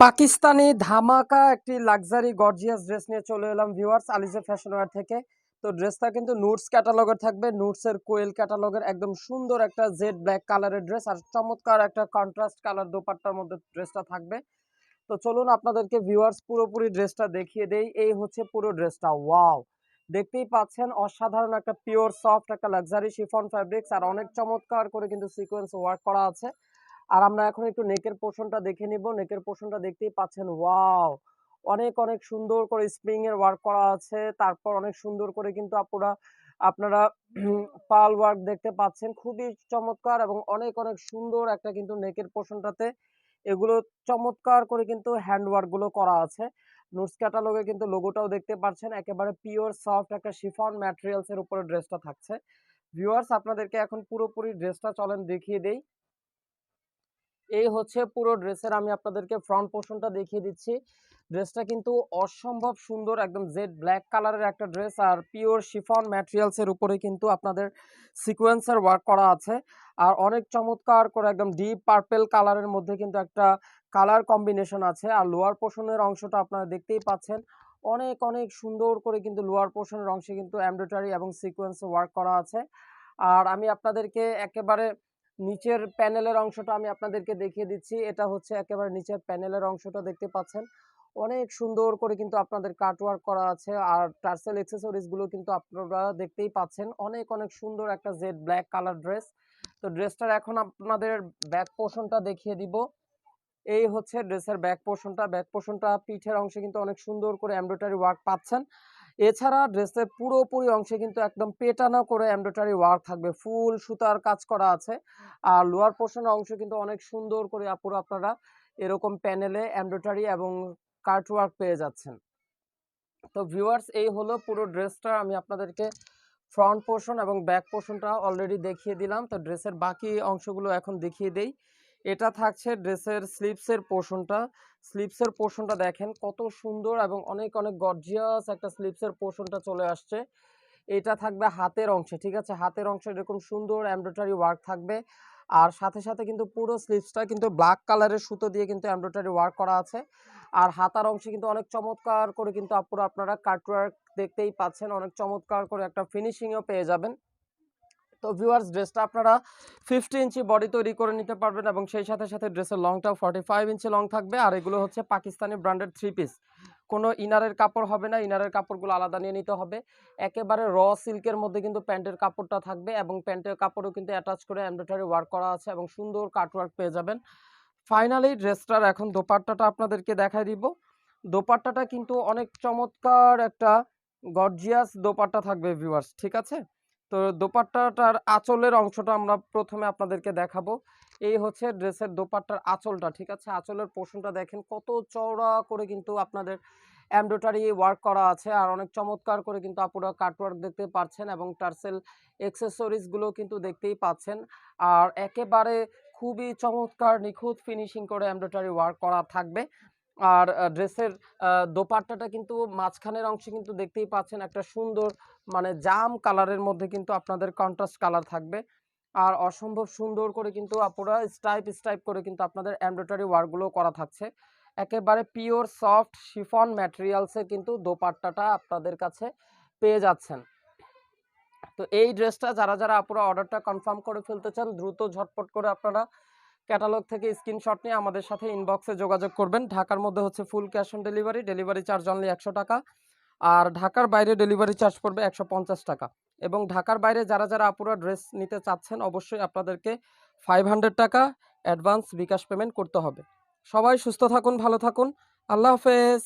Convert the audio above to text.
পাকিস্তানি ধামাকা একটি luxury gorgeous dress নিয়ে চলে এলাম ভিউয়ার্স আলিজে ফ্যাশন ওয়্যার থেকে। তো ড্রেসটা কিন্তু নুটস ক্যাটালগের থাকবে, নুটসের কোয়েল ক্যাটালগের একদম সুন্দর একটা জেড ব্ল্যাক কালারের ড্রেস আর চমৎকার একটা কন্ট্রাস্ট কালার দোপাট্টার মধ্যে ড্রেসটা থাকবে। তো চলুন আপনাদেরকে ভিউয়ার্স পুরোপুরি ড্রেসটা দেখিয়ে দেই। এই হচ্ছে পুরো ড্রেসটা, ওয়াও! দেখতেই পাচ্ছেন অসাধারণ একটা পিওর সফট একটা লাক্সারি শিফন ফ্যাব্রিক্স আর অনেক চমৎকার করে কিন্তু সিকোয়েন্স ওয়ার্ক করা আছে। আর আমরা এখন একটু নেকের পোর্শনটা দেখে নিব। নেকের পোর্শনটা দেখতেই পাচ্ছেন, ওয়াও! অনেক অনেক সুন্দর করে স্প্রিং এর ওয়ার্ক করা আছে। তারপর অনেক সুন্দর করে কিন্তু আপনারা পার্ল ওয়ার্ক দেখতে পাচ্ছেন। খুবই চমৎকার এবং অনেক অনেক সুন্দর একটা কিন্তু নেকের পোর্শনটাতে এগুলো চমৎকার করে কিন্তু হ্যান্ড ওয়ার্ক গুলো করা আছে। নুটস ক্যাটালগে কিন্তু লোগোটাও দেখতে পাচ্ছেন। একেবারে পিওর সফট একটা শিফন ম্যাটেরিয়ালস এর উপরে ড্রেসটা থাকছে। ভিউয়ার্স আপনাদেরকে এখন পুরোপুরি ড্রেসটা চলেন দেখিয়ে দেই। এই হচ্ছে পুরো ড্রেসের আমি আপনাদেরকে ফ্রন্ট পোর্শনটা দেখিয়ে দিচ্ছি। ড্রেসটা কিন্তু অসম্ভব সুন্দর, একদম জেড ব্ল্যাক কালারের একটা ড্রেস আর পিওর শিফন ম্যাটেরিয়ালস এর উপরে কিন্তু আপনাদের সিকোয়েন্সের ওয়ার্ক করা আছে। আর অনেক চমৎকার করে একদম ডিপ পার্পল কালারের মধ্যে কিন্তু একটা কালার কম্বিনেশন আছে। আর লোয়ার পোর্শনের অংশটা আপনারা দেখতেই পাচ্ছেন। অনেক অনেক সুন্দর করে কিন্তু লোয়ার পোর্শনের অংশে কিন্তু এমব্রয়ডারি এবং সিকোয়েন্স ওয়ার্ক করা আছে। আর আমি আপনাদেরকে একেবারে নিচের প্যানেলের অংশটা আমি আপনাদেরকে দেখিয়ে দিচ্ছি। এটা হচ্ছে একেবারে নিচের প্যানেলের অংশটা দেখতে পাচ্ছেন। অনেক সুন্দর করে কিন্তু আপনাদের কাটওয়ার্ক করা আছে আর টার্সেল অ্যাক্সেসরিজ গুলো কিন্তু আপনারা দেখতেই পাচ্ছেন। অনেক অনেক সুন্দর একটা জেড ব্ল্যাক কালার ড্রেস। তো ড্রেসটার এখন আপনাদের ব্যাক পোর্শনটা দেখিয়ে দিব। এই হচ্ছে ড্রেসের ব্যাক পোর্শনটা। ব্যাক পোর্শনটা পিঠের অংশে কিন্তু অনেক সুন্দর করে এমব্রয়ডারি ওয়ার্ক পাচ্ছেন। এছাড়া ড্রেসের পুরোপুরি অংশে কিন্তু একদম পেটানো করে এমব্রয়ডারি ওয়ার্ক থাকবে, ফুল সুতার কাজ করা আছে। আর লোয়ার পোর্শনের অংশ কিন্তু অনেক সুন্দর করে আপনারা এরকম প্যানেলে এমব্রয়ডারি এবং কাট ওয়ার্ক পেয়ে যাচ্ছেন। তো ভিউয়ার্স এই হলো পুরো ড্রেসটা। আমি আপনাদেরকে ফ্রন্ট পোর্শন এবং ব্যাক পোর্শনটা অলরেডি দেখিয়ে দিলাম। তো ড্রেসের বাকি অংশগুলো এখন দেখিয়ে দেই। এটা থাকছে ড্রেসের স্লিভসের পোর্শনটা। স্লিভসের পোর্শনটা দেখেন কত সুন্দর এবং অনেক অনেক গর্জিয়াস একটা স্লিভসের পোর্শনটা চলে আসছে। এটা থাকবে হাতের অংশে, ঠিক আছে? হাতের অংশে এরকম সুন্দর এমব্রয়ডারি ওয়ার্ক থাকবে। আর সাথে সাথে কিন্তু পুরো স্লিভসটা কিন্তু ব্ল্যাক কালারের সুতো দিয়ে কিন্তু এমব্রয়ডারি ওয়ার্ক করা আছে। আর হাতার অংশে কিন্তু অনেক চমৎকার করে কিন্তু আপনারা কাটওয়ার্ক দেখতেই পাচ্ছেন। অনেক চমৎকার করে একটা ফিনিশিংও পেয়ে যাবেন। তো ভিউয়ার্স ড্রেসটা আপনারা 50 ইঞ্চি বডি তৈরি করে নিতে পারবেন এবং সেই সাথে সাথে ড্রেসের লংটা 45 ইঞ্চি লং থাকবে। আর এগুলো হচ্ছে পাকিস্তানি ব্র্যান্ডেড 3 পিস। কোনো ইনারের কাপড় হবে না, ইনারের কাপড়গুলো আলাদা নিয়ে নিতে হবে। একেবারে র সিল্কের মধ্যে কিন্তু প্যান্টের কাপড়টা থাকবে এবং প্যান্টের কাপড়ও কিন্তু অ্যাটাচ করে এমব্রয়ডারি ওয়ার্ক করা আছে এবং সুন্দর কাটওয়ার্ক পেয়ে যাবেন। ফাইনালি ড্রেসটার এখন দোপাট্টাটা আপনাদেরকে দেখাই দিব। দোপাট্টাটা কিন্তু অনেক চমৎকার একটা গর্জিয়াস দোপাট্টা থাকবে ভিউয়ার্স, ঠিক আছে? তো দোপাট্টাটার আঁচলের অংশটা আমরা প্রথমে আপনাদেরকে দেখাবো। এই হচ্ছে ড্রেসের দোপাট্টার আঁচলটা, ঠিক আছে? আঁচলের পোর্শনটা দেখেন কত চওড়া করে কিন্তু আপনাদের এমব্রয়ডারি ওয়ার্ক করা আছে আর অনেক চমৎকার করে কিন্তু আপুরা কাটওয়ার্ক দেখতে পাচ্ছেন এবং টার্সেল অ্যাক্সেসরিজ গুলো কিন্তু দেখতেই পাচ্ছেন। আর একেবারে খুবই চমৎকার নিখুঁত ফিনিশিং করে এমব্রয়ডারি ওয়ার্ক করা থাকবে। আর ড্রেসের দোপাট্টাটা কিন্তু মাঝখানের অংশে কিন্তু দেখতেই পাচ্ছেন একটা সুন্দর মানে জাম কালারের মধ্যে কিন্তু আপনাদের কন্ট্রাস্ট কালার থাকবে। আর অসম্ভব সুন্দর করে কিন্তু আপুরা স্টাইপ স্টাইপ করে কিন্তু আপনাদের এমব্রয়ডারি ওয়ার্কগুলো করা থাকছে। একেবারে পিওর সফট শিফন ম্যাটেরিয়ালসে কিন্তু দোপাট্টাটা আপনাদের কাছে পেয়ে যাচ্ছেন। তো এই ড্রেসটা যারা আপুরা অর্ডারটা কনফার্ম করে ফেলতে চান দ্রুত ঝটপট করে আপনারা ক্যাটালগ থেকে স্ক্রিনশট নিয়ে আমাদের সাথে ইনবক্সে যোগাযোগ করবেন। ঢাকার মধ্যে হচ্ছে full cash on delivery, delivery charge only 100 টাকা। আর ঢাকার বাইরে ডেলিভারি চার্জ পড়বে 150 টাকা। এবং ঢাকার বাইরে যারা আপুরা ড্রেস নিতে চাচ্ছেন অবশ্যই আপনাদেরকে 500 টাকা অ্যাডভান্স বিকাশ পেমেন্ট করতে হবে। সবাই সুস্থ থাকুন, ভালো থাকুন। আল্লাহ হাফেজ।